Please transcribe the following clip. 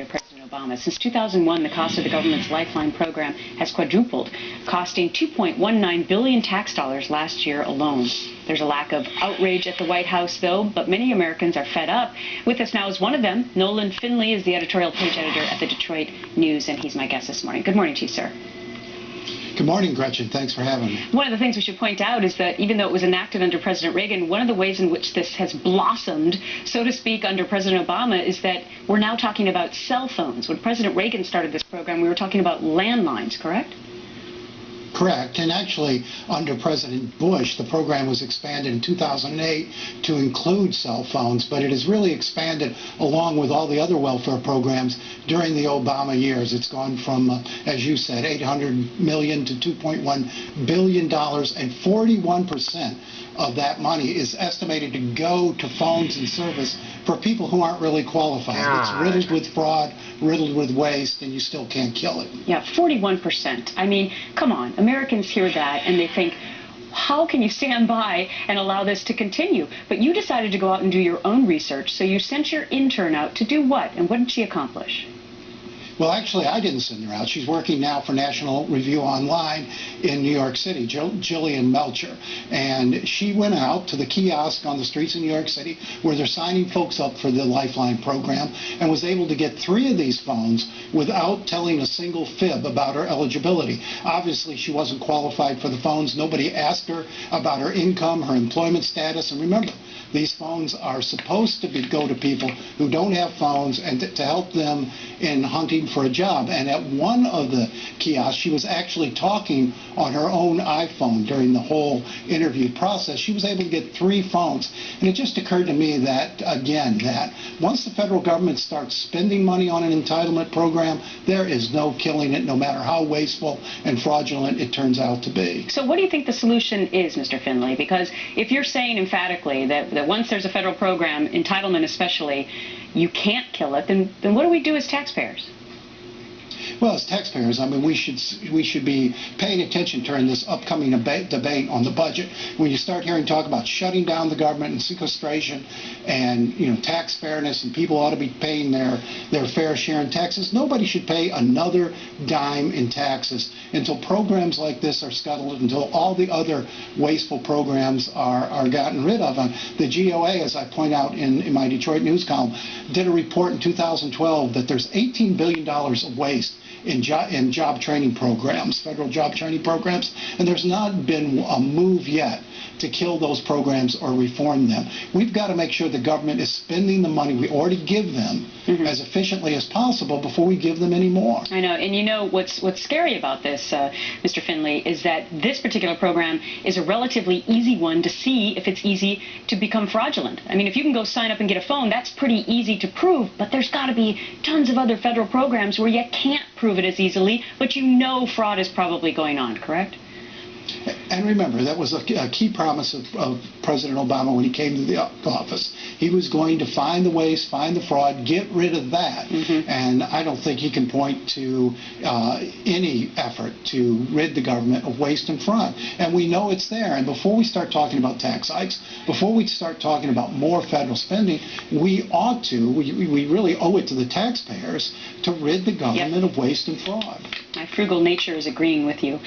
President Obama. Since 2001, the cost of the government's Lifeline program has quadrupled, costing $2.19 billion tax dollars last year alone. There's a lack of outrage at the White House, though, but many Americans are fed up. With us now is one of them. Nolan Finley is the editorial page editor at the Detroit News, and he's my guest this morning. Good morning to you, sir. Good morning, Gretchen. Thanks for having me. One of the things we should point out is that even though it was enacted under President Reagan, one of the ways in which this has blossomed, so to speak, under President Obama is that we're now talking about cell phones. When President Reagan started this program, we were talking about landlines, correct? Correct. And actually, under President Bush, the program was expanded in 2008 to include cell phones, but it has really expanded along with all the other welfare programs during the Obama years. It's gone from, as you said, $800 million to $2.1 billion, and 41% of that money is estimated to go to phones and service for people who aren't really qualified. It's riddled with fraud, riddled with waste, and you still can't kill it. Yeah, 41%. I mean, come on. Americans hear that and they think, how can you stand by and allow this to continue? But you decided to go out and do your own research, so you sent your intern out to do what? And what did she accomplish? Well, actually, I didn't send her out. She's working now for National Review Online in New York City, Jillian Melcher. And she went out to the kiosk on the streets in New York City where they're signing folks up for the Lifeline program and was able to get 3 of these phones without telling a single fib about her eligibility. Obviously, she wasn't qualified for the phones. Nobody asked her about her income, her employment status. And remember, these phones are supposed to go to people who don't have phones and to help them in hunting for a job. And at one of the kiosks, she was actually talking on her own iPhone during the whole interview process. She was able to get 3 phones. And it just occurred to me that, again, that once the federal government starts spending money on an entitlement program, there is no killing it, no matter how wasteful and fraudulent it turns out to be. So what do you think the solution is, Mr. Finley? Because if you're saying emphatically that once there's a federal program, entitlement especially, you can't kill it, then what do we do as taxpayers? Well, as taxpayers, I mean, we should be paying attention during this upcoming debate on the budget. When you start hearing talk about shutting down the government and sequestration and, tax fairness and people ought to be paying their fair share in taxes, nobody should pay another dime in taxes until programs like this are scuttled, until all the other wasteful programs are gotten rid of. The GOA, as I point out in my Detroit News column, did a report in 2012 that there's $18 billion of waste in job training programs, federal job training programs, and there's not been a move yet to kill those programs or reform them. We've got to make sure the government is spending the money we already give them as efficiently as possible before we give them any more. I know, and what's scary about this, Mr. Finley, is that this particular program is a relatively easy one to see if it's easy to become fraudulent. I mean, if you can go sign up and get a phone, that's pretty easy to prove, but there's got to be tons of other federal programs where you can't prove it as easily, but fraud is probably going on, correct? And remember, that was a key promise of President Obama when he came to the office. He was going to find the waste, find the fraud, get rid of that. And I don't think he can point to any effort to rid the government of waste and fraud. And we know it's there. And before we start talking about tax hikes, before we start talking about more federal spending, we really owe it to the taxpayers to rid the government of waste and fraud. My frugal nature is agreeing with you.